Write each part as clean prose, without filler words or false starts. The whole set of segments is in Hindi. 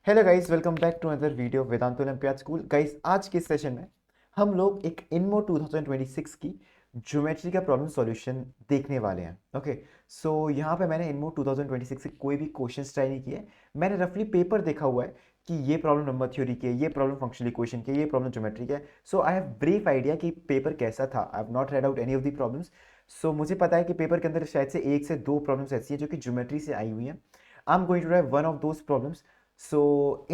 Hello guys, welcome back to another video Vedant olympiad school. Guys, आज के सेशन में हम लोग एक इनमो 2026 की ज्योमेट्री का प्रॉब्लम सॉल्यूशन देखने वाले हैं। ओके, सो यहाँ पे मैंने इनमो 2026 से कोई भी क्वेश्चंस ट्राई नहीं किए। मैंने रफली पेपर देखा हुआ है कि ये प्रॉब्लम नंबर थ्योरी की है, ये प्रॉब्लम फंक्शनल इक्वेशन की है, ये प्रॉब्लम ज्योमेट्री का है। So I have brief idea कि पेपर कैसा था। I have not read out any of the problems. So मुझे पता है कि पेपर के अंदर शायद से एक से दो प्रॉब्लम्स ऐसी हैं जो कि ज्योमेट्री से आई हुई हैं। I am going to drive one of those problems. So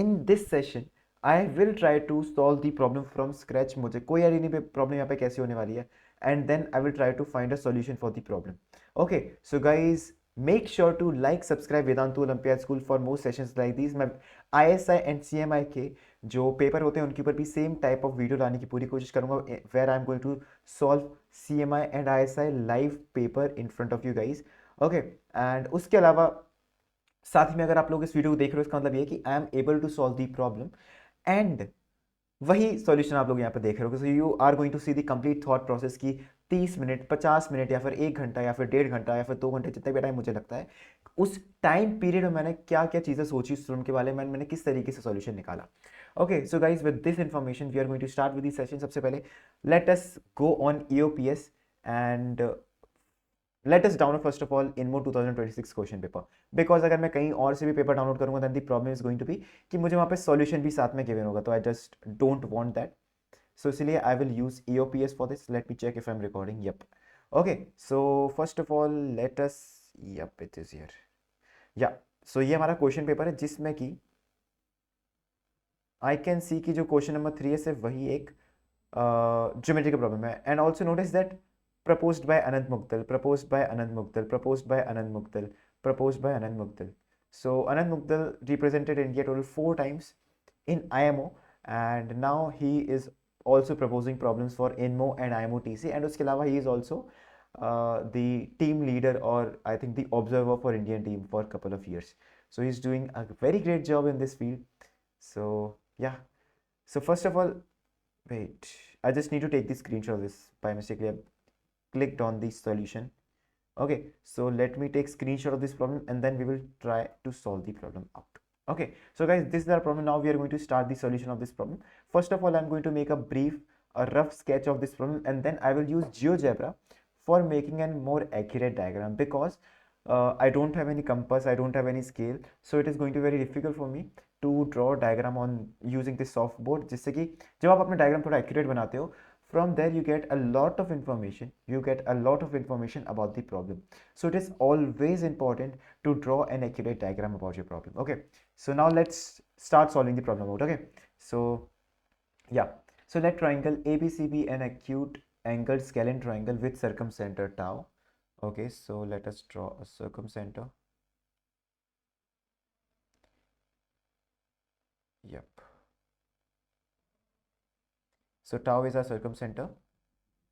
in this session I will try to solve the problem from scratch. मुझे कोई आइडिया नहीं प्रॉब्लम यहाँ पे कैसे होने वाली है, and then I will try to find a solution for the problem. Okay, so guys, make sure to like, subscribe Vedantu Olympiad School for more sessions like these. मैं ISI and CMI के जो पेपर होते हैं उनके ऊपर भी सेम टाइप ऑफ वीडियो लाने की पूरी कोशिश करूंगा, where I am going to solve CMI and ISI live paper in front of you guys. Okay, and उसके अलावा साथ ही में अगर आप लोग इस वीडियो को देख रहे हो, इसका मतलब ये है कि I am able to solve the problem, and वही सॉल्यूशन आप लोग यहाँ पे देख रहे हो। So you are going to see the complete thought process की 30 मिनट, 50 मिनट, या फिर 1 घंटा, या फिर 1.5 घंटा, या फिर 2 घंटे, जितना भी टाइम मुझे लगता है, उस टाइम पीरियड में मैंने क्या क्या चीज़ें सोची उस प्रॉब्लम के बारे में, मैंने किस तरीके से सॉल्यूशन निकाला। Okay, so guys, with this information we are going to start with this session. सबसे पहले let us go on EOPS and let us download first of all INMO 2026 question paper, because अगर मैं कहीं और से भी पेपर डाउनलोड करूंगा then the problem is going to be कि मुझे वहाँ पे सॉल्यूशन भी साथ में गिवन होगा, तो I just don't want that. So इसलिए I will use EOPS for this. Let me check if I am recording. Yup. Okay, so first of all let us, yup it is here. Yeah, so ये हमारा क्वेश्चन पेपर है जिसमें कि आई कैन सी कि जो क्वेश्चन नंबर 3 है सिर्फ वही एक ज्योमेट्री का प्रॉब्लम है। And also notice that proposed by Anand Mukdal, proposed by Anand Mukdal, proposed by Anand Mukdal, proposed by Anand Mukdal. So Anand Mukdal represented India total 4 times in IMO, and now he is also proposing problems for INMO and IMO TC, and उसके अलावा he is also the team leader, or I think the observer for Indian team for a couple of years. So he's doing a very great job in this field. So yeah. So first of all, wait, I just need to take the screenshot of this. By mistake, I clicked on the solution. Okay, so let me take screenshot of this problem and then we will try to solve the problem out. Okay, so guys, this is our problem. Now we are going to start the solution of this problem. First of all, I'm going to make a rough sketch of this problem, and then I will use GeoGebra for making a more accurate diagram, because I don't have any compass, I don't have any scale, so it is going to be very difficult for me to draw a diagram on using this softboard, जिससे कि जब आप अपना diagram थोड़ा accurate बनाते हो, from there you get a lot of information, about the problem. So it is always important to draw an accurate diagram about your problem. Okay, so now let's start solving the problem out. Okay, so yeah, so let triangle ABC be an acute angled scalene triangle with circumcenter tau. Okay, so let us draw a circumcenter. Yep. So tau is our circumcenter,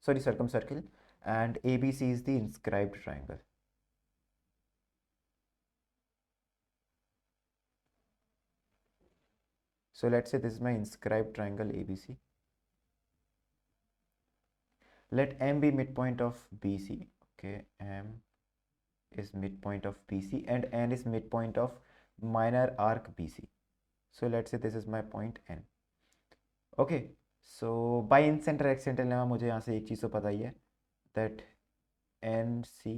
sorry, circumcircle, and ABC is the inscribed triangle. So let's say this is my inscribed triangle ABC. Let M be midpoint of BC. Okay, M is midpoint of BC and N is midpoint of minor arc BC. So let's say this is my point N. Okay, so by in center excenter lemma मुझे यहाँ से एक चीज़ तो पता ही है, that NC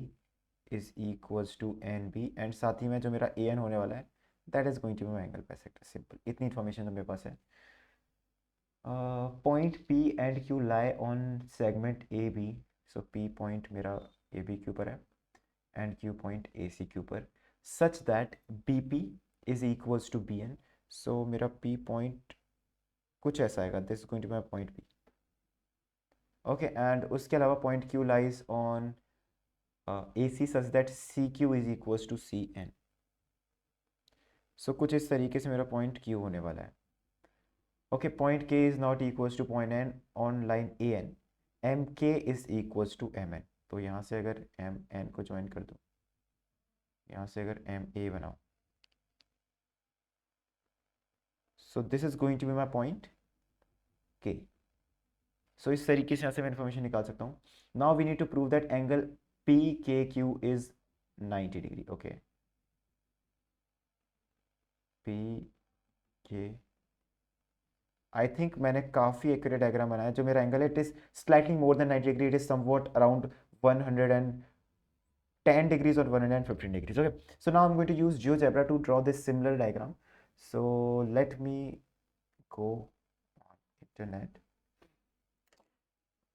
is equals to NB, and साथ ही में जो मेरा AN होने वाला है that is going to be my angle bisector. Simple, इतनी इन्फॉर्मेशन तो मेरे पास है. Point P and Q lie on segment AB. So P point मेरा AB के ऊपर है and Q point AC के ऊपर, such that BP is equals to BN. So मेरा P point कुछ ऐसा आएगा, this is going to be my point P. Okay, and उसके अलावा point Q lies on AC such that CQ is equals to CN. So कुछ इस तरीके से मेरा point Q होने वाला है. Okay, point K is not equals to point N on line AN. MK is equals to MN. तो यहाँ से अगर MN को ज्वाइन कर दो, यहाँ से अगर MA बनाओ, so this is going to be my point K. So इस तरीके से यहाँ से मैं इन्फॉर्मेशन निकाल सकता हूँ. Now we need to prove that angle PKQ is 90 degree. Okay, ये आई थिंक मैंने काफ़ी एक्यूरेट डायग्राम बनाया। जो मेरा एंगल है it is slightly more than 90 degree, it is somewhat around 110 degrees or 115 degrees. Okay, so now I'm going to use GeoGebra to draw this similar diagram. So let me go on internet,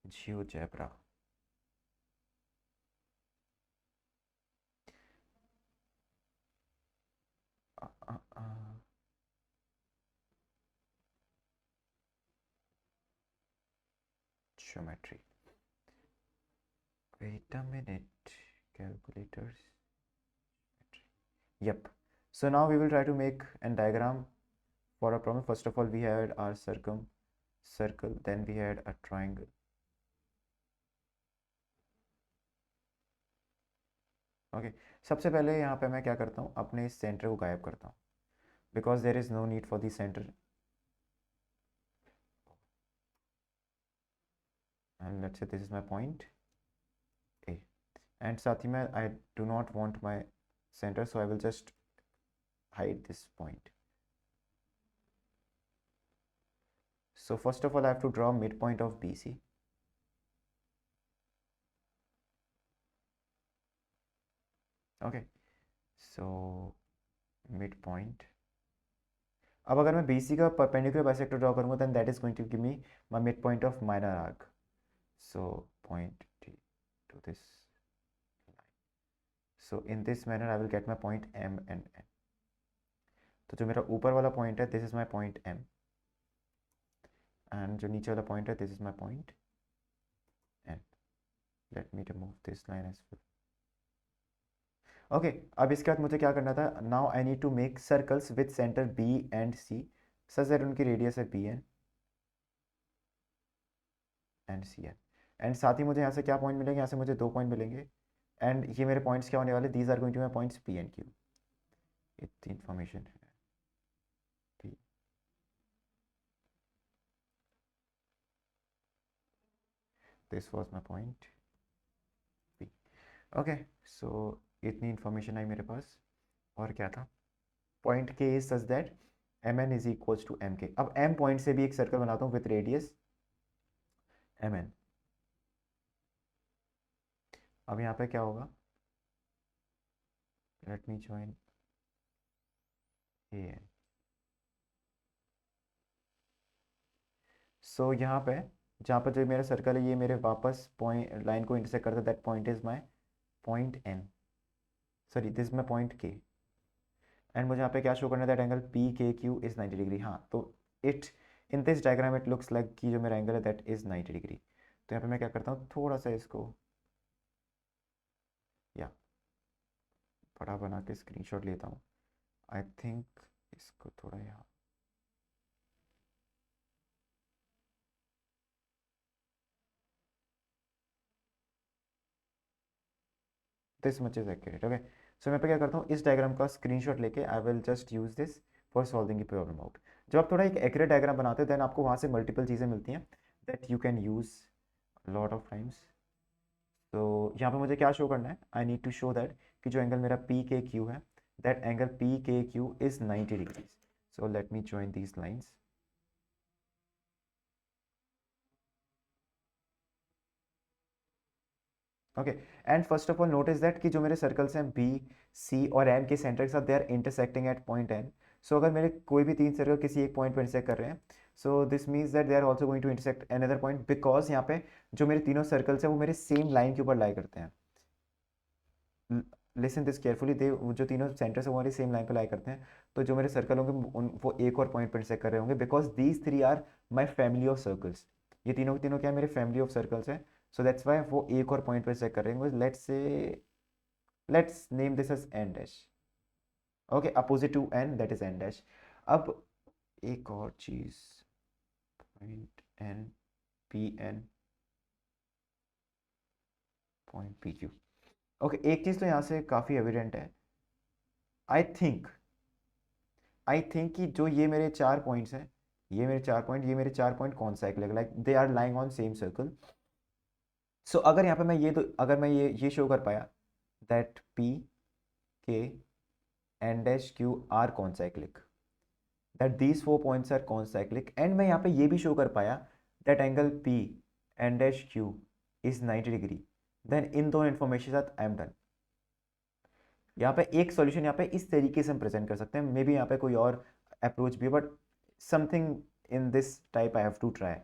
GeoGebra. Uh, uh, uh. Geometry. Wait a minute. Calculators. Yep. So now we will try to make a diagram for a problem. First of all, we had our circle, then we had a triangle. Okay सबसे पहले यहाँ पे मैं क्या करता हूँ, अपने इस सेंटर को गायब करता हूँ, because there is no need for the center, and let's say this is my point A, and साथ ही में I do not want my center, so I will just hide this point. So first of all, I have to draw midpoint of BC. Okay, so midpoint. अब अगर मैं BC का perpendicular bisector draw करूँगा, then that is going to give me my midpoint of minor arc. So point D to this line. So in this manner, I will get my point M and N. तो जो मेरा ऊपर वाला point है, this is my point M. And जो नीचे वाला point है, this is my point N. Let me remove this line as well. Okay अब इसके बाद मुझे क्या करना था, now I need to make circles with center B and C such that उनकी रेडियस है B and C N, and साथ ही मुझे यहाँ से क्या पॉइंट मिलेंगे, यहाँ से मुझे 2 पॉइंट मिलेंगे, एंड ये मेरे पॉइंट्स क्या होने वाले, these are going to my points P and Q. इतनी इन्फॉर्मेशन है. P this was my point P. Okay so इतनी इन्फॉर्मेशन आई मेरे पास. और क्या था, point K is such that M N is equals to M K. अब एम पॉइंट से भी एक सर्कल बनाता हूँ विथ रेडियस एम एन. अब यहाँ पे क्या होगा, late me join A N. सो यहाँ पे जहाँ पर जो मेरा सर्कल है, ये मेरे वापस पॉइंट लाइन को इंटरसेक्ट करता है, that point is my point N, sorry this is my point K, and मुझे यहाँ पे क्या शो करना है, that angle P K Q is 90 degree. हाँ तो it in this diagram it looks like कि जो मेरा एंगल है दैट इज 90 डिग्री. तो यहाँ पे मैं क्या करता हूँ, थोड़ा सा इसको या बड़ा बना के स्क्रीनशॉट लेता हूँ. आई थिंक इसको थोड़ा यहाँ, this much is accurate. Okay so मैं पे क्या करता हूँ, इस डायग्राम का स्क्रीनशॉट लेके आई will just use this for solving the problem out. जब आप थोड़ा एक एक्यूरेट डायग्राम बनाते हो, देन आपको वहाँ से मल्टीपल चीज़ें मिलती हैं that you can use lot of times. तो यहाँ पे मुझे क्या शो करना है, I need to show that कि जो एंगल मेरा पी के क्यू है, that angle P K Q is 90 degrees. So let me join these lines. Okay and first of all notice that कि जो मेरे सर्कल्स हैं बी सी और एम के सेंटर के साथ they are intersecting at point N. So अगर मेरे कोई भी 3 सर्कल किसी एक पॉइंट पर इंटरसेक्ट कर रहे हैं, so this means that they are also going to intersect another point, because यहाँ पे जो मेरे तीनों सर्कल्स हैं वो मेरे सेम लाइन के ऊपर लाई करते हैं. लिसन दिस केयरफुली, दे जो तीनों सेंटर्स हैं वो हमारी सेम लाइन पे लाई करते हैं. तो जो मेरे सर्कल होंगे वो एक और पॉइंट पर इंटरसेक्ट कर रहे होंगे, because these 3 are my family of circles. ये तीनों के तीनों क्या है, मेरे फैमिली ऑफ सर्कल्स हैं. सो दैट्स वाई वो एक और पॉइंट पर इंटरसेक्ट कर रहे होंगे. Let's name this as N dash. Okay opposite to N that is N dash. अब एक और चीज, point N P N point P Q. Okay एक चीज़ तो यहाँ से काफ़ी एविडेंट है. आई थिंक कि जो ये मेरे 4 पॉइंट्स हैं, ये मेरे 4 पॉइंट, ये मेरे 4 पॉइंट कौन सा है, like they are lying on same circle. So अगर यहाँ पे मैं ये तो अगर मैं ये शो कर पाया that P K N dash Q R concyclic, that these 4 points are concyclic, and मैं यहाँ पे ये भी शो कर पाया that angle P and dash Q is 90 degree, then इन दोनों इन्फॉर्मेशन के साथ आई एम डन। यहाँ पे एक सॉल्यूशन यहाँ पे इस तरीके से हम प्रेजेंट कर सकते हैं, मे बी यहाँ पे कोई और अप्रोच भी है, but something in this type I have to try,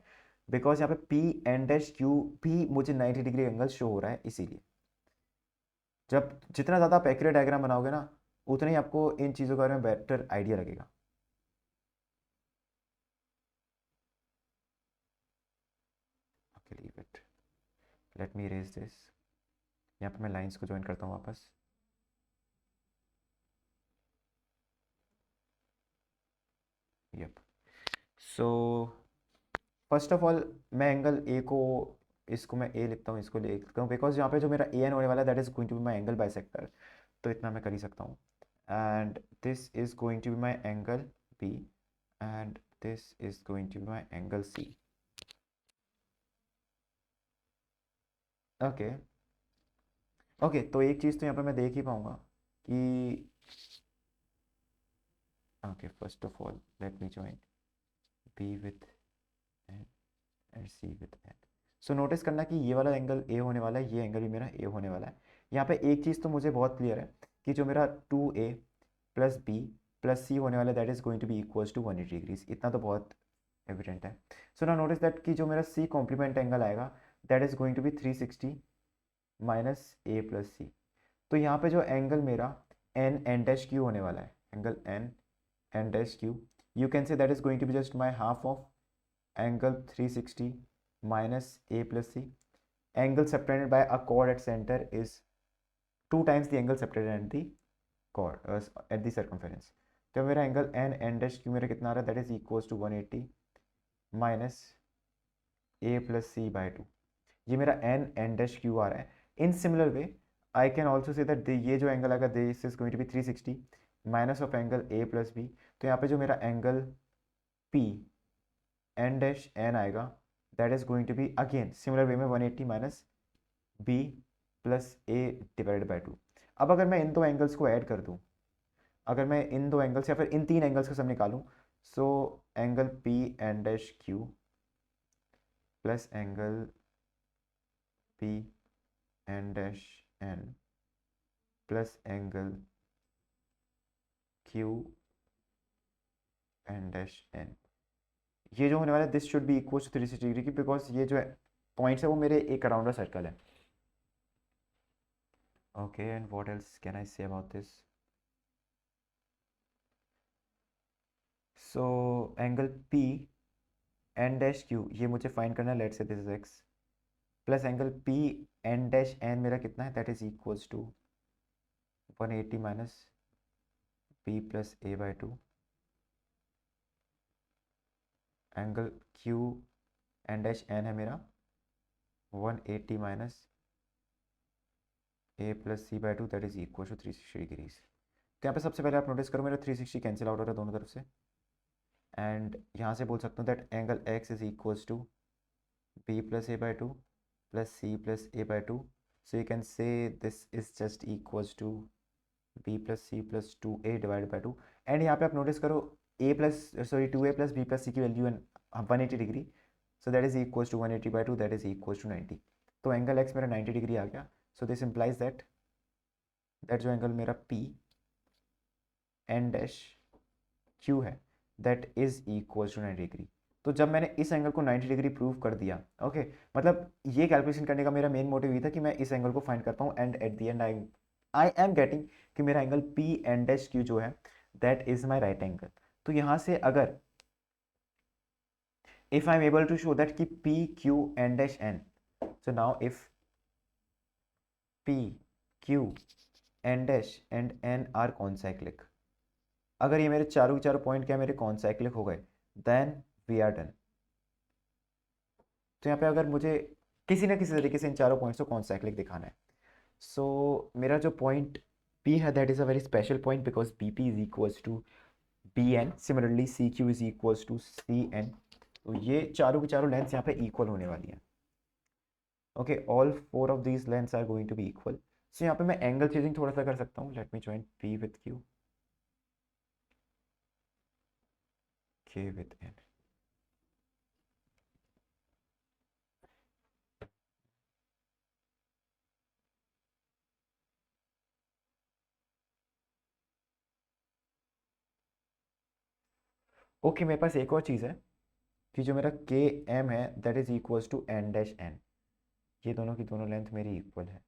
because यहाँ पे पी एंड डैश क्यू भी मुझे 90 डिग्री एंगल शो हो रहा है। इसीलिए जब जितना ज़्यादा आप एक्यूरेट डायग्राम बनाओगे ना, उतना ही आपको इन चीज़ों के बारे में बेटर आइडिया लगेगा। Okay, leave it, let me erase this. यहाँ पे मैं लाइंस को ज्वाइन करता हूँ वापस। Yup, so first of all मैं एंगल ए को, इसको मैं ए लिखता हूँ, इसको ले लिखता हूँ, बिकॉज यहाँ पे जो मेरा ए एन होने वाला है that is going to be my angle bisector, तो इतना मैं कर ही सकता हूँ। And this is going to be my angle B, and this is going to be my angle C. Okay okay, तो एक चीज़ तो यहाँ पे मैं देख ही पाऊंगा कि okay, first of all let me join B with N and C with N. So notice करना कि ये वाला एंगल ए होने वाला है, ये एंगल भी मेरा ए होने वाला है। यहाँ पे एक चीज़ तो मुझे बहुत क्लियर है कि जो मेरा 2a प्लस बी प्लस सी होने वाला है that is going to be equals to 180 degrees, इतना तो बहुत एविडेंट है। सो नाउ नोटिस दैट कि जो मेरा सी कॉम्प्लीमेंट एंगल आएगा that is going to be 360 minus A plus C. तो यहाँ पे जो एंगल मेरा एन एन डैश क्यू होने वाला है, angle N N dash Q, you can say that is going to be just my half of angle 360 minus a plus c. Angle separated by a chord at center is 2 times the angle separated at the chord at the circumference. तो मेरा angle N N dash Q मेरा कितना आ रहा है that is equals to 180 minus A plus C by 2। ये मेरा एन एन डैश क्यू आ रहा है। In similar way I can also say that ये जो एंगल आएगा this is going to be 360 minus of angle A plus B. तो यहाँ पे जो मेरा angle P N dash N आएगा that is going to be again similar way में 180 minus B plus A divided by 2। अब अगर मैं इन दो एंगल्स को ऐड कर दूं, अगर मैं इन दो एंगल्स या फिर इन तीन एंगल्स का सम निकालूं, so angle P N dash Q plus angle P N dash N plus angle Q N dash N, ये जो होने वाला है this should be equal to 360 degree की, बिकॉज ये जो है पॉइंट्स है वो मेरे एक अराउंड अ सर्कल है। Okay, and what else can I say about this? So angle P n dash Q ये मुझे फाइंड करना है, let's say this is x, plus angle P n dash n मेरा कितना है that is equals to 180 minus B plus a by 2। Angle Q n dash n है मेरा 180 minus a plus c by 2 that is equal to 360 degrees. तो यहाँ पे सबसे पहले आप नोटिस करो मेरा 360 कैंसिल आउट हो रहा है दोनों तरफ से, एंड यहाँ से बोल सकता हूँ that angle x is equals to b plus a by 2 plus c plus a by 2। So you can say this is just equals to b plus c plus 2a divide by 2। And यहाँ पे आप नोटिस करो a plus sorry 2a plus b plus c की वैल्यू है 180 degree, so that is equals to 180 by 2 that is equals to 90। तो एंगल x मेरा 90 डिग्री आ गया। सो दिस इम्प्लाइज दैट जो एंगल मेरा p एन डैश क्यू है that is equal to 90 degree. तो जब मैंने इस एंगल को 90 डिग्री प्रूव कर दिया, ओके मतलब ये कैलकुलेशन करने का मेरा मेन मोटिव ये था कि मैं इस एंगल को फाइंड कर पाऊँ, and at the end I am getting कि मेरा angle P N dash Q जो है that is my right angle. तो यहाँ से अगर if I am able to show that कि P Q N dash N, so now if P Q N dash and N are concyclic, अगर ये मेरे चारों के चारों पॉइंट क्या मेरे कॉन्साइक्लिक हो गए देन वी आर डन। तो यहाँ पे अगर मुझे किसी ना किसी तरीके से इन चारों पॉइंट्स को कॉन्साइक्लिक दिखाना है, सो मेरा जो पॉइंट P है that is a very special point because BP is equals to BN, similarly CQ is equals to CN। तो ये चारों की चारों लेंथ्स यहाँ पे इक्वल होने वाली हैं। Okay, all 4 of these lengths are going to be equal. So यहाँ पे मैं एंगल चेंजिंग थोड़ा सा कर सकता हूँ, late me join P with Q। K with N. Okay मेरे पास एक और चीज़ है कि जो मेरा के एम है that is equals to N dash N, ये दोनों की दोनों लेंथ मेरी इक्वल है।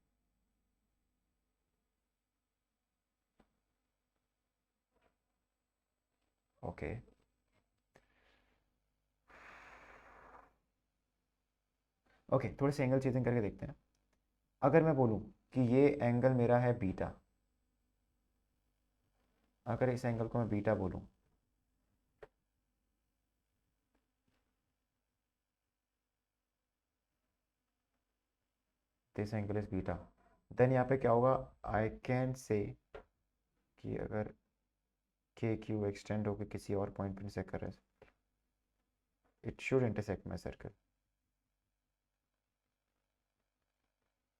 ओके ओके थोड़े से एंगल चेंजिंग करके देखते हैं। अगर मैं बोलूँ कि ये एंगल मेरा है बीटा, अगर इस एंगल को मैं बीटा बोलूँ, this angle is beta, then यहाँ पे क्या होगा, आई कैन से कि अगर के क्यू एक्सटेंड होकर किसी और पॉइंट पर इंटरसेक्ट कर रहा है, it should intersect my circle.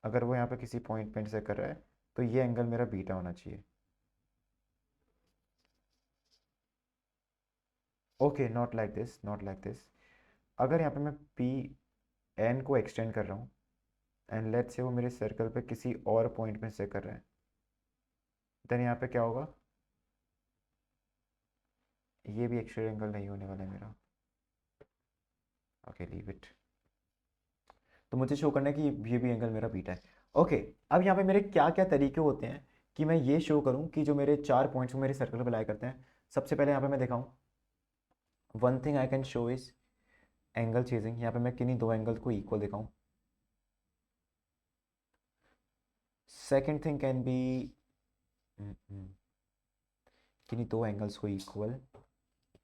अगर वो यहाँ पे किसी पॉइंट पे इंटरसेक्ट कर रहा है तो ये एंगल मेरा बीटा होना चाहिए। Okay not like this, not like this. अगर यहाँ पे मैं पी एन को एक्सटेंड कर रहा हूँ एंड लेट्स से वो मेरे सर्कल पे किसी और पॉइंट पे से कर रहे हैं, देन यहाँ पे क्या होगा, ये भी एक्स्ट्रा एंगल नहीं होने वाला है मेरा। Okay leave it. तो मुझे शो करना है कि ये भी एंगल मेरा बीटा है। ओके अब यहाँ पे मेरे क्या क्या तरीके होते हैं कि मैं ये शो करूँ कि जो मेरे चार पॉइंट्स वो मेरे सर्कल पे लाई करते हैं। सबसे पहले यहाँ पे मैं दिखाऊँ, one thing I can show is angle chasing. यहाँ पे मैं किन्हीं दो एंगल्स को इक्वल दिखाऊँ। सेकेंड थिंग कैन बी किन्हीं दो एंगल्स को equal.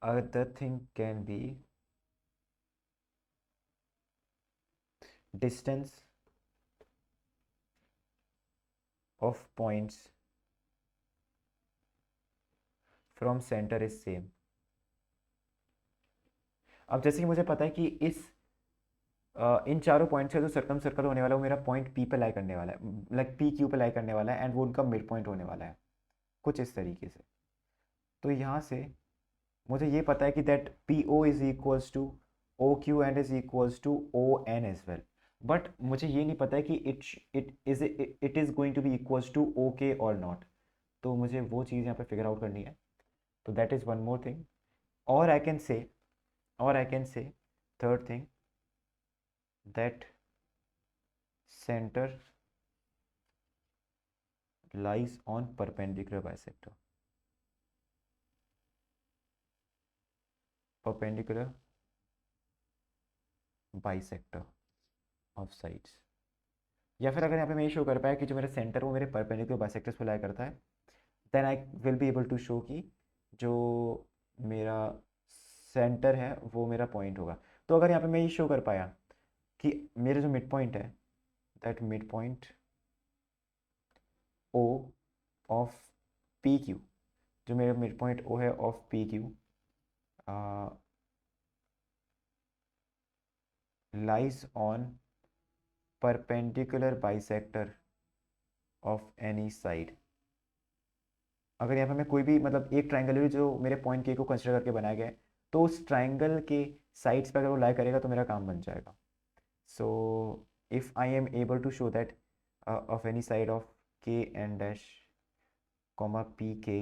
Other thing can be distance of points from centre is same. अब जैसे कि मुझे पता है कि इन चारों पॉइंट से जो सर्कम सर्कल होने वाला है वो मेरा पॉइंट पी पे लाई करने वाला है, लाइक पी क्यू पे लाई करने वाला है एंड वो उनका मिड पॉइंट होने वाला है कुछ इस तरीके से। तो यहाँ से मुझे ये पता है कि that P O is equals to O Q and is equals to O N as well, but मुझे ये नहीं पता है कि it is going to be equals to O K और नॉट। तो मुझे वो चीज़ यहाँ पे फिगर आउट करनी है। तो that is one more thing. और I can say third thing that center lies on perpendicular bisector, perpendicular bisector of sides। या फिर अगर यहाँ पे मैं ये शो कर पाया कि जो मेरा सेंटर वो मेरे परपेंडिकुलर बाइसेक्टर्स पे लाई करता है, then I will be able to show कि जो मेरा सेंटर है वो मेरा पॉइंट होगा। तो अगर यहाँ पे मैं ये शो कर पाया कि मेरा जो मिड पॉइंट है that mid point O of P Q, जो मेरा मिड पॉइंट ओ है of P Q lies on perpendicular bisector of any side। अगर यहाँ पे मैं कोई भी मतलब एक ट्राइंगल जो मेरे पॉइंट के को कंसिडर करके बनाया गया है तो उस ट्राइंगल के साइड्स पे अगर वो लाई करेगा तो मेरा काम बन जाएगा। So if I am able to show that of any side of K N dash comma P K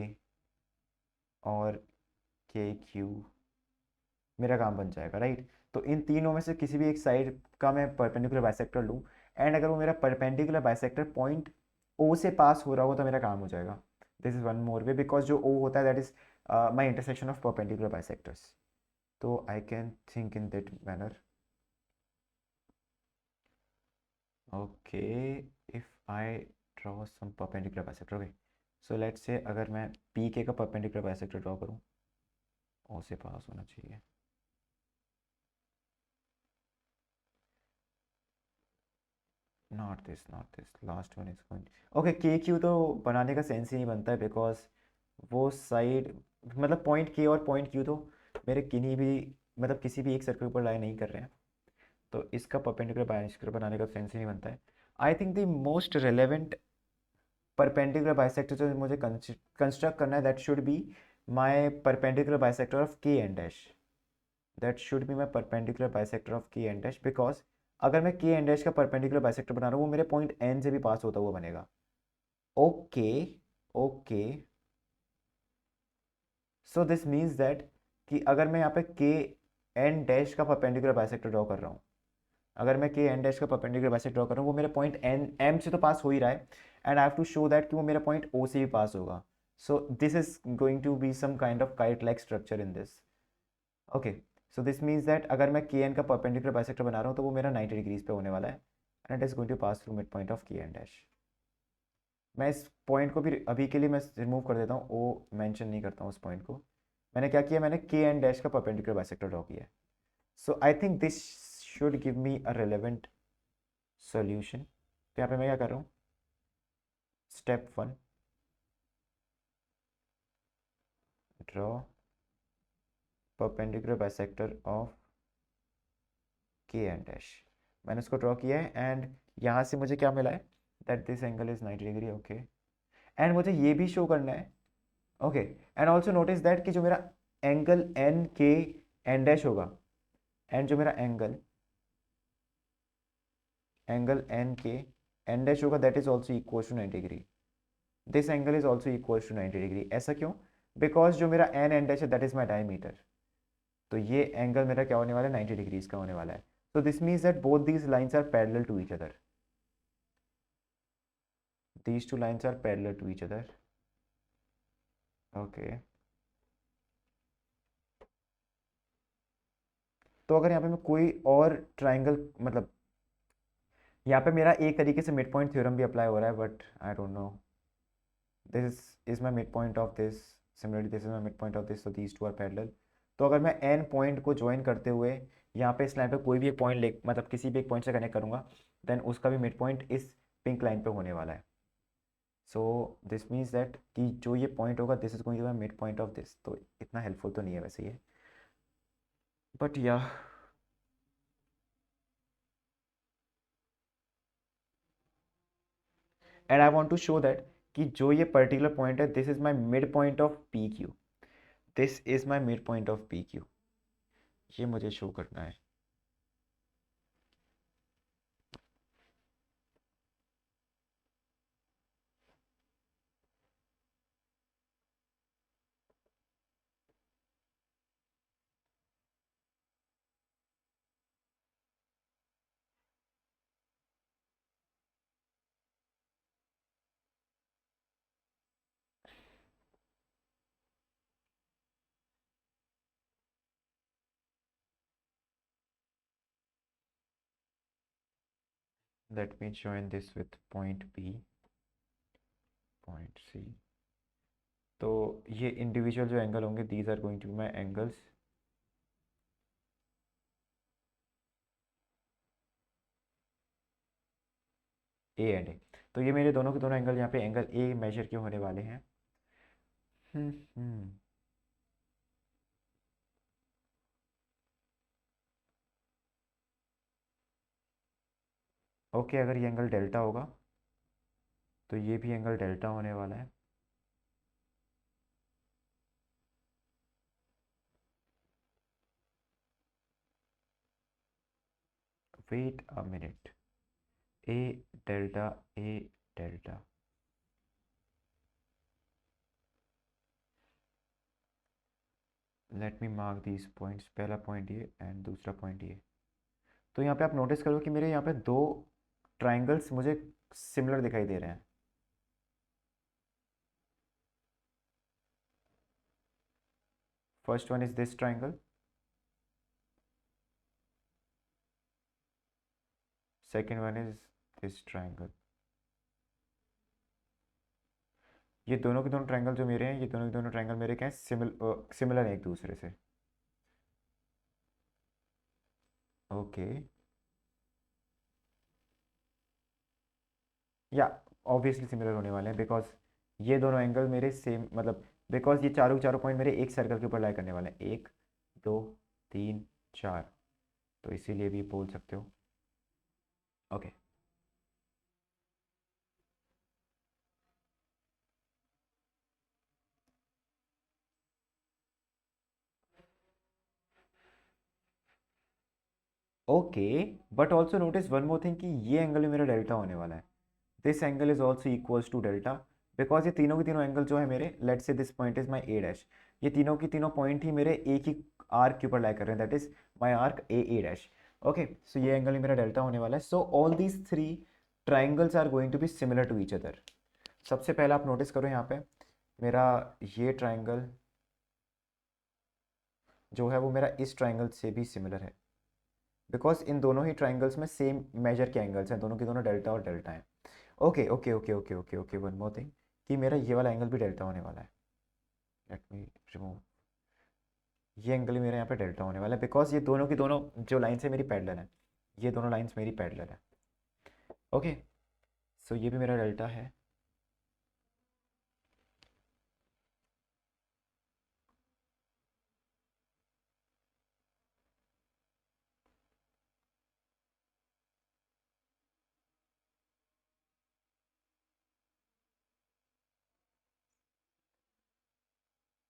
और के क्यू, मेरा काम बन जाएगा राइट। तो इन तीनों में से किसी भी एक साइड का मैं परपेंडिकुलर बाइसेक्टर लूँ एंड अगर वो मेरा परपेंडिकुलर बाइसेक्टर पॉइंट ओ से पास हो रहा हो तो मेरा काम हो जाएगा। This is one more way because जो ओ होता है that is my intersection of perpendicular bisectors. तो I can think in that manner. Okay if I draw some perpendicular bisector, okay so let's say अगर मैं पी के का परपेंडिकुलर बाइसेक्टर ड्रॉ करूँ, ओ से पास होना चाहिए। Not this last one is going. Okay के क्यू तो बनाने का सेंस ही नहीं बनता है बिकॉज वो साइड मतलब पॉइंट के और पॉइंट क्यू तो मेरे किन्हीं भी मतलब किसी भी एक सर्कल पर लाई नहीं कर रहे हैं, तो इसका परपेंडिकुलर बाइसेक्टर बनाने का सेंस ही नहीं बनता है। I think the most relevant perpendicular bisector जो मुझे कंस्ट्रक्ट करना है that should be my perpendicular bisector of K and dash. That should be my perpendicular bisector of K and dash, because अगर मैं के एंड डैश का परपेंडिकुलर बाइसेक्टर बना रहा हूँ वो मेरे पॉइंट एन से भी पास होता हुआ बनेगा। Okay, okay, so this means that कि अगर मैं यहाँ पे के एन डैश का परपेंडिकुलर बाइसेक्टर ड्रॉ कर रहा हूँ, अगर मैं के एन डैश का परपेंडिकुलर बाइसेक्टर ड्रॉ कर रहा हूँ, वो मेरे पॉइंट एन एम से तो पास हो ही रहा है, and I have to show that कि वो मेरा पॉइंट ओ से भी पास होगा। So this is going to be some kind of kite like structure in this. Okay, so this means that अगर मैं के एन का परपेंडिकुलर बाइसेक्टर बना रहा हूँ तो वो मेरा 90 डिग्रीज पे होने वाला है, and it is going to pass through mid point of K N dash. मैं इस पॉइंट को भी अभी के लिए मैं रिमूव कर देता हूँ, ओ मेंशन नहीं करता हूँ उस पॉइंट को। मैंने क्या किया, मैंने के एन डैश का परपेंडिकुलर बाइसेक्टर ड्रॉ किया है। So I think this should give me a relevant solution. तो यहाँ पे मैं क्या कर रहा हूँ, step 1, draw perpendicular bisector of K and dash. मैंने उसको ड्रॉ किया है, एंड यहाँ से मुझे क्या मिला है, that this angle is 90 degree. Okay, and मुझे ये भी शो करना है। Okay, and also notice that कि जो मेरा angle N K N dash होगा, एंड जो मेरा angle N K N dash होगा, that is also equal to 90 degree. This angle is also equal to 90 degree. ऐसा क्यों? बिकॉज जो मेरा एन एन डैश है दैट इज माई डायमीटर, तो ये एंगल मेरा क्या होने वाला है, 90 डिग्रीज का होने वाला है। तो this means that both these lines are parallel to each other, these two lines are parallel to each other. Okay, तो अगर यहाँ पे मैं कोई और ट्राइंगल, मतलब यहाँ पे मेरा एक तरीके से मिड पॉइंट थ्योरम भी अप्लाई हो रहा है, but I don't know, this is my mid point of this, similarly this is my mid point of this, so these two are parallel। तो अगर मैं एन पॉइंट को ज्वाइन करते हुए यहाँ पे इस लाइन पे कोई भी एक पॉइंट ले, मतलब किसी भी एक पॉइंट से कनेक्ट करूँगा, देन उसका भी मिड पॉइंट इस पिंक लाइन पे होने वाला है। सो दिस मीन्स दैट कि जो ये पॉइंट होगा, this is going to be mid point of this. तो इतना हेल्पफुल तो नहीं है वैसे ये, but yeah, and I want to show that कि जो ये पर्टिकुलर पॉइंट है, this is my mid point of P Q, this is my mid point of P Q, ये मुझे शो करना है। Let me join this with point B, point C. तो ये इंडिविजुअल जो एंगल होंगे, these are going to be my angles A and A. तो ये मेरे दोनों के दोनों एंगल यहाँ पे एंगल ए मेजर के होने वाले हैं। हम्म, ओके, अगर ये एंगल डेल्टा होगा तो ये भी एंगल डेल्टा होने वाला है। Wait a minute, A delta, A delta, let me mark these points, पहला पॉइंट ये एंड दूसरा पॉइंट ये। तो यहाँ पे आप नोटिस करो कि मेरे यहाँ पे दो ट्राइंगल्स मुझे सिमिलर दिखाई दे रहे हैं। First one is this triangle, second one is this triangle. ये दोनों के दोनों ट्राइंगल जो मेरे हैं, ये दोनों के दोनों ट्राइंगल मेरे क्या हैं, सिमिलर हैं एक दूसरे से। ओके, या ऑब्वियसली सिमिलर होने वाले हैं, बिकॉज ये दोनों एंगल मेरे सेम, मतलब बिकॉज ये चारों चारों पॉइंट मेरे एक सर्कल के ऊपर लाई करने वाले हैं, एक, दो, तीन, चार, तो इसीलिए भी बोल सकते हो। Okay, okay, but also notice one more thing कि ये एंगल भी मेरा डेल्टा होने वाला है। This angle is also equals to delta, because ये तीनों के तीनों एंगल जो है मेरे, लेट से this point is my A dash, ये तीनों की तीनों पॉइंट ही मेरे एक ही आर्क के ऊपर लाई कर रहे हैं, that is my arc A dash. Okay, so ये एंगल ही मेरा डेल्टा होने वाला है। So all these three triangles are going to be similar to each other. सबसे पहले आप नोटिस करो यहाँ पे मेरा ये ट्राइंगल जो है वो मेरा इस ट्राइंगल से भी सिमिलर है, बिकॉज इन दोनों ही ट्राइंगल्स में सेम मेजर के एंगल्स हैं, दोनों के दोनों डेल्टा और डेल्टा हैं। Okay okay okay okay okay okay, one more thing कि मेरा ये वाला एंगल भी डेल्टा होने वाला है। लेट मी रिमूव, ये एंगल भी मेरा यहाँ पे डेल्टा होने वाला है, बिकॉज ये दोनों की दोनों जो लाइन्स है मेरी पैरेलल है, ये दोनों लाइन्स मेरी पैरेलल है। ओके, सो ये भी मेरा डेल्टा है।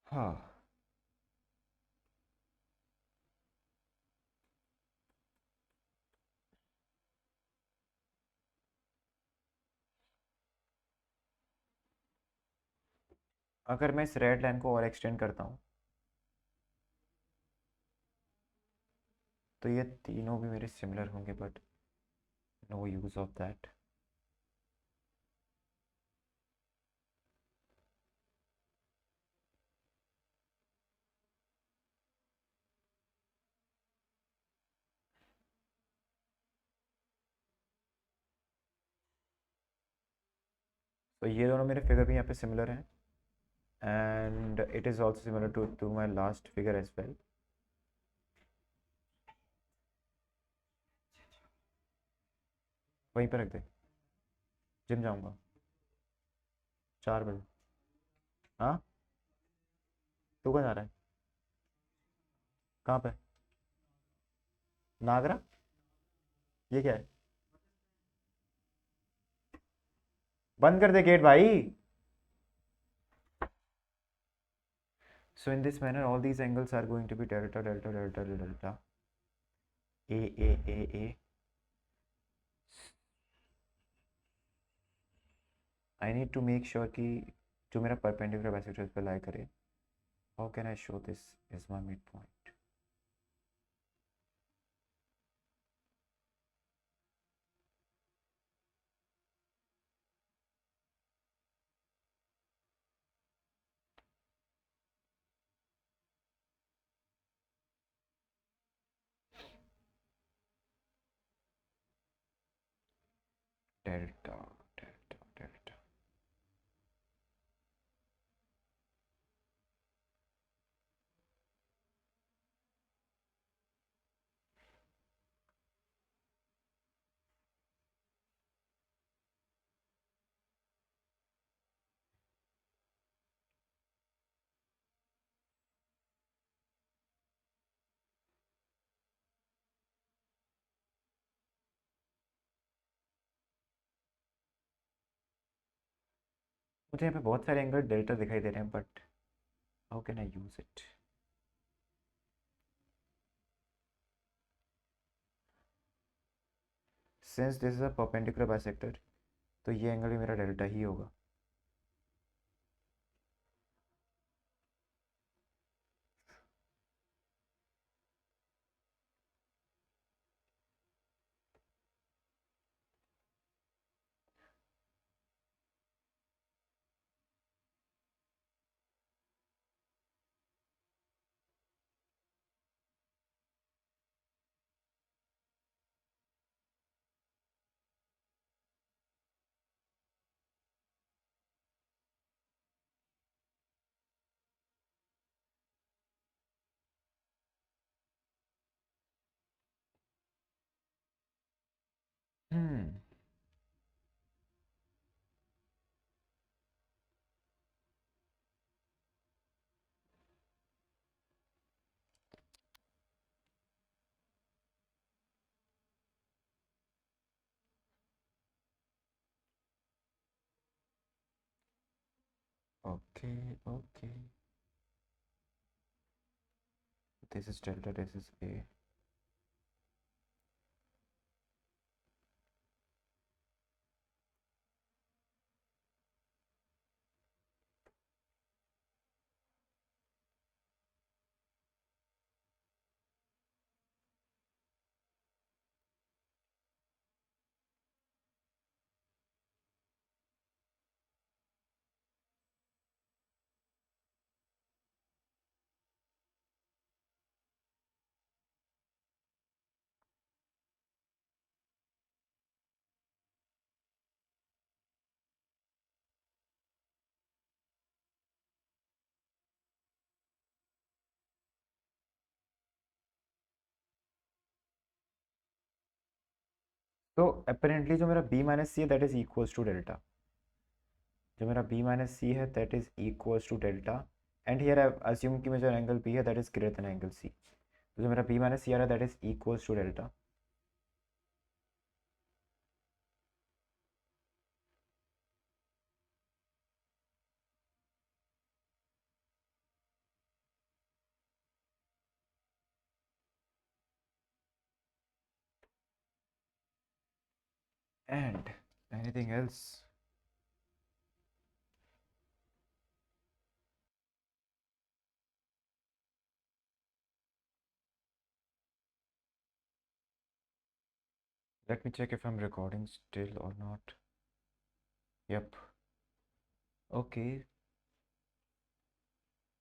हाँ, अगर मैं इस रेड लाइन को और एक्सटेंड करता हूँ तो ये तीनों भी मेरे सिमिलर होंगे, but no use of that. तो ये दोनों मेरे फिगर भी यहाँ पे सिमिलर हैं, and it is also similar to my last figure as well. वहीं पर रख दे, जिम जाऊँगा 4 बजे। हाँ, तू कहाँ जा रहा है? कहाँ पे? नागरा? ये क्या है? बंद कर दे गेट भाई। So in this manner all these angles are going to be delta delta delta delta a I need to make sure कि जो मेरा perpendicular bisektor इस पे lie करे। How can I show this is my midpoint? Delta delta delta। मुझे यहाँ पे बहुत सारे एंगल डेल्टा दिखाई दे रहे हैं, but how can I use it? Since this is a perpendicular bisector तो ये एंगल भी मेरा डेल्टा ही होगा। Hmm, okay okay, this is delta, this is A. तो अपेरेंटली जो मेरा बी माइनस सी है that is equals to delta, जो मेरा बी माइनस सी है that is equals to delta, and here I assume कि मेरा एंगल बी है that is greater then angle C. तो जो मेरा बी माइनस सी आ रहा है that is equals to delta. And anything else? Let me check if I'm recording still or not. Yep. Okay.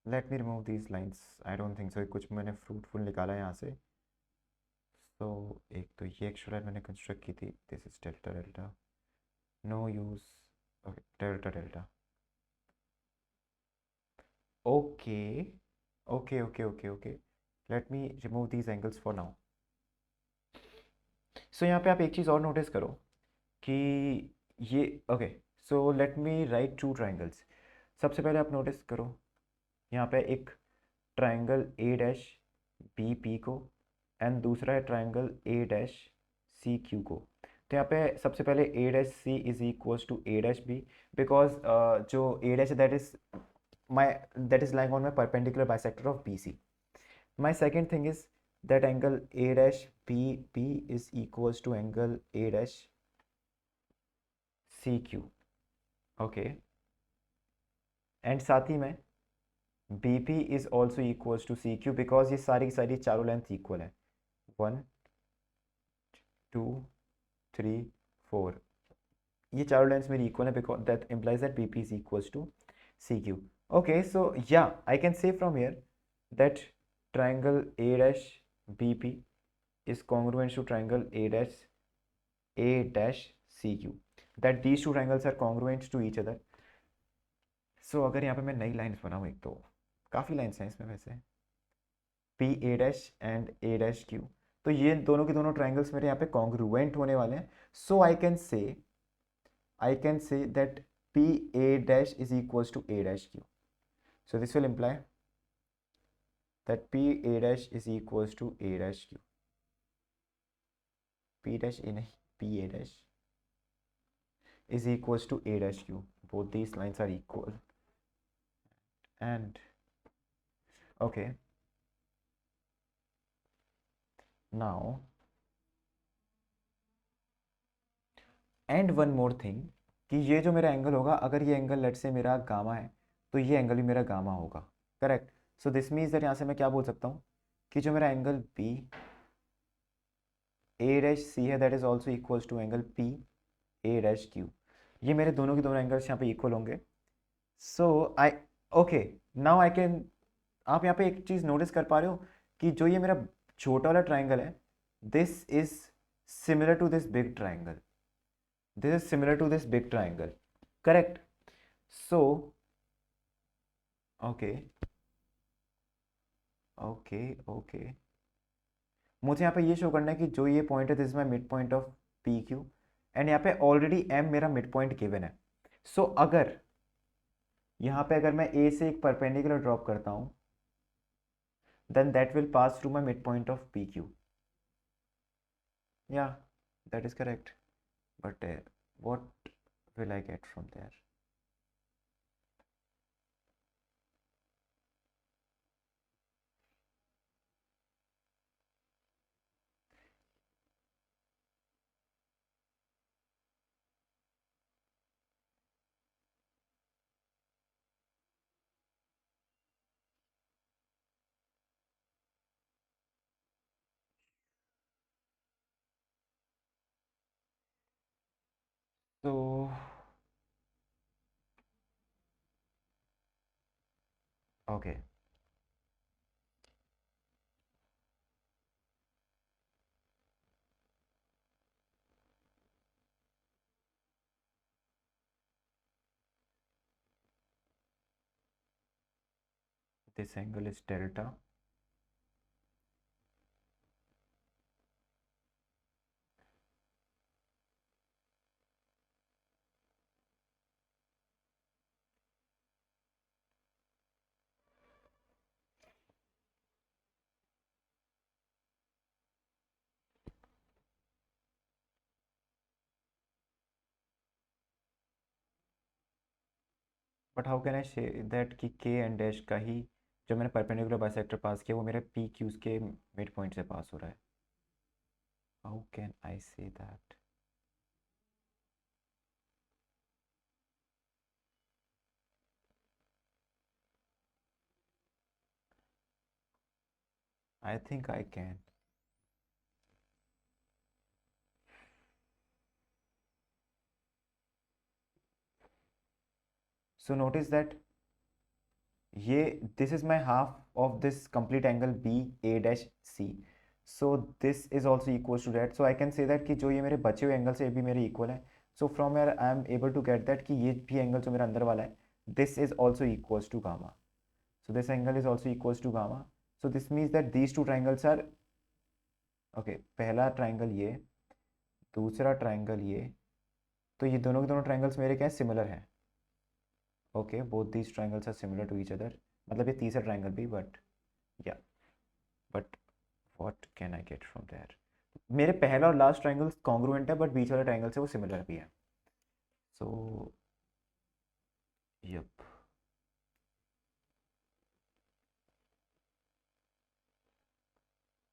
Let me remove these lines. I don't think so. कुछ मैंने फ्रूटफुल निकाला है यहाँ से। तो एक तो ये एक्स्ट्रा लाइन मैंने कंस्ट्रक्ट की थी, this is delta delta, no use. Okay, delta delta. Okay okay okay okay okay, let me remove these angles for now. So यहाँ पे आप एक चीज़ और नोटिस करो कि ये okay, so let me write two triangles. सबसे पहले आप नोटिस करो यहाँ पे एक triangle A dash B P को, एंड दूसरा है triangle A dash C Q को। तो यहाँ पे सबसे पहले A dash C is equals to A dash B, because जो A dash that is lying on my perpendicular bisector of B C. My second thing is that angle A dash BP is equals to angle A dash CQ, okay, and साथ ही में BP is also equals to CQ because ये सारी की सारी चारों लेंथ इक्वल है, 1 2 3 4, ये चारों लेंथ्स मेरी इक्वल है because that implies that BP is equals to CQ। okay, so yeah, I can say from here that triangle A dash BP is congruent to triangle A dash CQ, that these two triangles are congruent to each other। so अगर यहाँ पे मैं नई लाइन्स बनाऊँ, एक तो काफ़ी लाइन्स हैं इसमें वैसे, P A dash and A dash Q, तो ये दोनों के दोनों ट्राइंगल्स मेरे यहाँ पे कॉन्ग्रुएंट होने वाले हैं। So I can say that P A dash is equals to A dash Q. So this will imply that P A dash is equals to A dash Q, P dash A नहीं, P A dash is equals to a dash q. Both these lines are equal. And okay, now and one more thing, कि ये जो मेरा एंगल होगा, अगर ये एंगल लेट से मेरा गामा है तो ये एंगल भी मेरा गामा होगा, correct. So this means that यहाँ से मैं क्या बोल सकता हूँ कि जो मेरा angle B A dash C है that is also equals to angle P A dash Q. ये मेरे दोनों के दोनों एंगल्स यहाँ पे इक्वल होंगे। सो आई ओके, नाउ आई कैन, आप यहाँ पे एक चीज़ नोटिस कर पा रहे हो कि जो ये मेरा छोटा वाला ट्राइंगल है, this is similar to this big triangle, this is similar to this big triangle, correct. So okay okay okay, मुझे यहाँ पे ये शो करना है कि जो ये पॉइंट है this is my mid point of P Q, and यहाँ पे ऑलरेडी एम मेरा मिड पॉइंट गिवन है। सो अगर यहाँ पे अगर मैं ए से एक परपेंडिकुलर ड्रॉप करता हूँ, then that will pass through my midpoint of PQ. Yeah, that is correct. But what will I get from there? So, okay. This angle is delta. But how can I say that कि के एंड डैश का ही जो मैंने परपेंडिकुलर बाइसेक्टर पास किया वो मेरे पी क्यूज के मिड पॉइंट से पास हो रहा है? How can I say that? I think I can. So notice that ये this is my half of this complete angle B A dash C. So this is also equal to that. So I can say that कि जो ये मेरे बचे हुए एंगल से भी मेरे इक्वल है. So from here I am able to get that कि ये भी एंगल जो मेरा अंदर वाला है this is also equals to gamma. So this angle is also equals to gamma. So this means that these two triangles are okay. पहला ट्राइंगल ये, दूसरा ट्राइंगल ये, तो ये दोनों के दोनों ट्राइंगल्स मेरे क्या है, सिमिलर हैं. Okay, both these triangles are similar to each other. मतलब ये तीसरा ट्राइंगल भी, but yeah but what can I get from there? मेरे पहला और लास्ट ट्राइंगल कॉन्ग्रुएंट है, बट बीच वाला ट्राइंगल से वो सिमिलर भी है. So yup.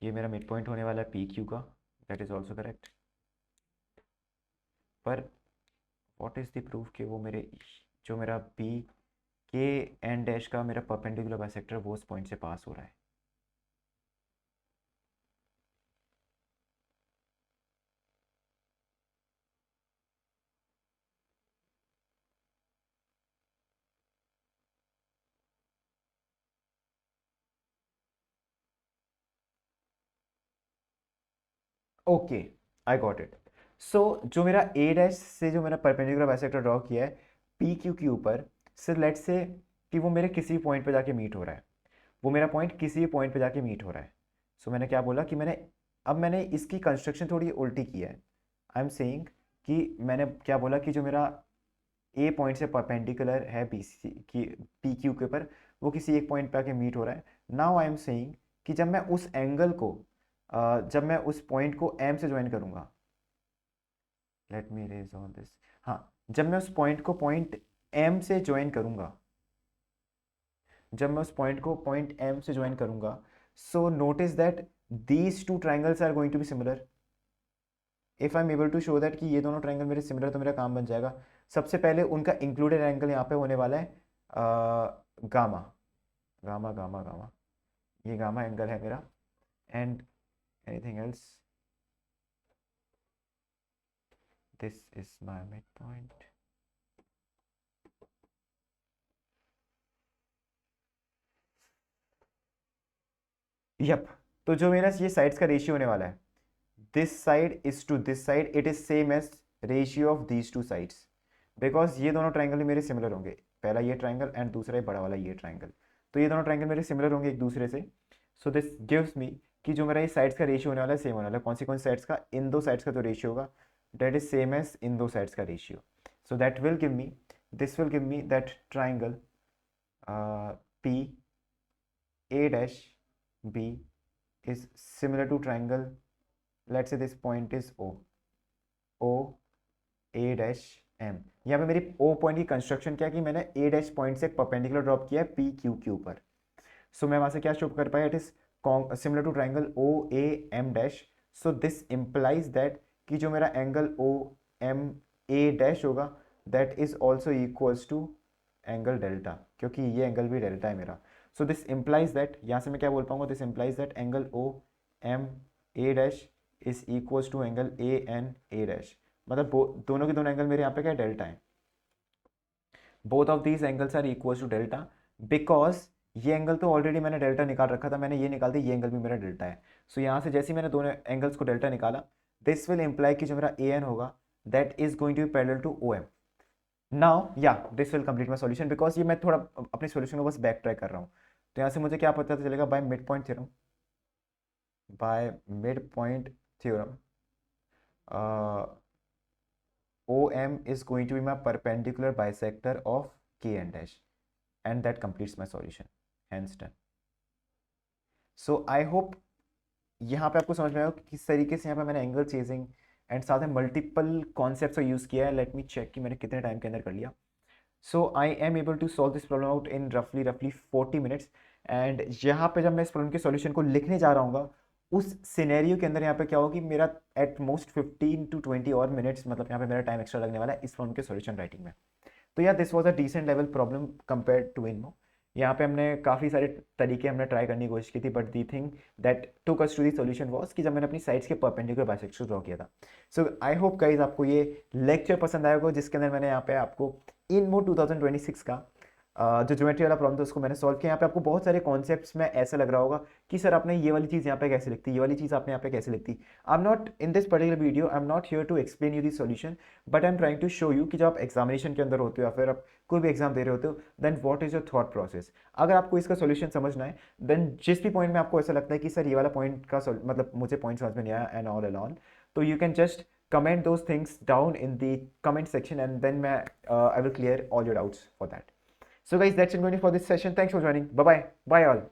ये मेरा मिड पॉइंट होने वाला है पी क्यू का. That is also correct. पर व्हाट इज द प्रूफ कि वो मेरे जो मेरा पी के एंड डैश का मेरा परपेंडिकुलर बाइसेक्टर वो उस पॉइंट से पास हो रहा है? Okay, I got it. So जो मेरा ए डैश से जो मेरा परपेंडिकुलर बाइसेक्टर ड्रॉ किया है पी क्यू के ऊपर, सो लेट्स से कि वो मेरे किसी पॉइंट पे जाके मीट हो रहा है. वो मेरा पॉइंट किसी पॉइंट पे जाके मीट हो रहा है. सो मैंने क्या बोला कि मैंने इसकी कंस्ट्रक्शन थोड़ी उल्टी की है. आई एम सेइंग कि मैंने क्या बोला कि जो मेरा ए पॉइंट से परपेंडिकुलर है बी सी की पी क्यू के ऊपर, वो किसी एक पॉइंट पे आके मीट हो रहा है. नाउ आई एम सेइंग कि जब मैं उस एंगल को जब मैं उस पॉइंट को एम से ज्वाइन करूंगा, let me raise on this. हाँ, जब मैं उस पॉइंट को पॉइंट एम से ज्वाइन करूंगा, जब मैं उस पॉइंट को पॉइंट एम से ज्वाइन करूंगा, so notice that these two triangles are going to be similar. If I am able to show that कि ये दोनों ट्राइंगल मेरे सिमिलर, तो मेरा काम बन जाएगा. सबसे पहले उनका इंक्लूडेड एंगल यहाँ पे होने वाला है गामा. गामा गामा गामा, ये गामा एंगल है मेरा. And anything else, this is my mid point. Yup. तो जो मेरा ये साइड्स का रेशियो होने वाला है, this side is to this side, it is same as ratio of these two sides. Because ये दोनों ट्राइंगल मेरे सिमिलर होंगे, पहला ये ट्राइंगल एंड दूसरा ये बड़ा वाला ये ट्राइंगल. तो ये दोनों ट्राइंगल मेरे सिमिलर होंगे एक दूसरे से. सो दिस गिव्स मी कि जो मेरा ये साइड्स का रेशियो होने वाला है सेम होने वाला है. कौन सी साइड्स का? इन दो साइड्स का जो रेशियो होगा that is same as in those sides का ratio. So that will give me, this will give me that triangle P A dash B is similar to triangle, let's say this point is O A dash M. यहाँ पे मेरी O पॉइंट की कंस्ट्रक्शन क्या है कि मैंने A डैश पॉइंट से परपेंडिकुलर ड्रॉप किया है P Q के ऊपर. सो मैं वहाँ से क्या शो कर पाया, it is similar to triangle O A M dash. So this implies that कि जो मेरा angle O M A dash होगा that is also equals to angle delta, क्योंकि ये एंगल भी डेल्टा है मेरा. सो दिस इम्प्लाइज दैट, यहाँ से मैं क्या बोल पाऊंगा, this implies that angle O M A dash is equals to angle A N A dash. मतलब दोनों के दोनों एंगल मेरे यहाँ पे क्या डेल्टा है. Both of these angles are equals to delta, because ये एंगल तो ऑलरेडी मैंने डेल्टा निकाल रखा था, मैंने ये निकाल दिया, ये एंगल भी मेरा डेल्टा है. सो यहाँ से जैसे ही मैंने दोनों एंगल्स को डेल्टा निकाला, दिस विल इम्प्लाई कि जो मेरा ए एन होगा that is going to be parallel to O M. Now yeah this will complete my solution, because ये मैं थोड़ा अपने सॉल्यूशन को बस बैक ट्रैक कर रहा हूँ. तो यहाँ से मुझे क्या पता चलेगा, by mid point theorem, by mid point theorem OM is going to be my perpendicular bisector of K and dash, and that completes my solution. Hence done. So I hope यहाँ पे आपको समझ में आया कि किस तरीके से यहाँ पे मैंने एंगल चेजिंग एंड साथ में मल्टीपल कॉन्सेप्ट्स को यूज़ किया है. लेट मी चेक कि मैंने कितने टाइम के अंदर कर लिया. So I am able to solve this problem out in रफली 40 मिनट्स। एंड यहाँ पे जब मैं इस प्रॉब्लम के सॉल्यूशन को लिखने जा रहा हूँ, उस सिनेरियो के अंदर यहाँ पे क्या होगा कि मेरा एट मोस्ट 15 to 20 और मिनट्स, मतलब यहाँ पे मेरा टाइम एक्स्ट्रा लगने वाला है इस प्रॉब्लम के सॉल्यूशन राइटिंग में। तो यार this was a decent level problem compared to INMO. यहाँ पे हमने काफ़ी सारे तरीके हमने ट्राई करने की कोशिश की थी, but the thing that took us to the solution was कि जब मैंने अपनी साइड्स के परपेंडिकुलर बाइसेक्टर ड्रॉ किया था। सो आई होप गाइस आपको ये लेक्चर पसंद आया होगा, जिसके अंदर मैंने यहाँ पे आपको इनमो 2026 का जो ज्योमेट्री वाला प्रॉब्लम था उसको मैंने सॉल्व किया। यहाँ पे आपको बहुत सारे कॉन्सेप्ट्स में ऐसा लग रहा होगा कि सर आपने ये वाली चीज़ यहाँ पे कैसे लिखती, ये वाली चीज़ आपने यहाँ पे कैसे लिखती। I am not in this particular video, I am not here to explain you the solution, but I am trying to show you कि जब आप एग्जामिनेशन के अंदर होते हो या फिर आप कोई भी एग्जाम दे रहे होते हो, then what is your thought process. अगर आपको इसका सॉल्यूशन समझना है, देन जिस भी पॉइंट में आपको ऐसा लगता है कि सर ये वाला पॉइंट का मतलब मुझे पॉइंट समझ में नहीं आया एंड ऑल अलॉन, तो you can just comment those things down in the comment section, and then I will clear all your doubts for that. So guys, that's it going for this session. Thanks for joining. Bye bye all.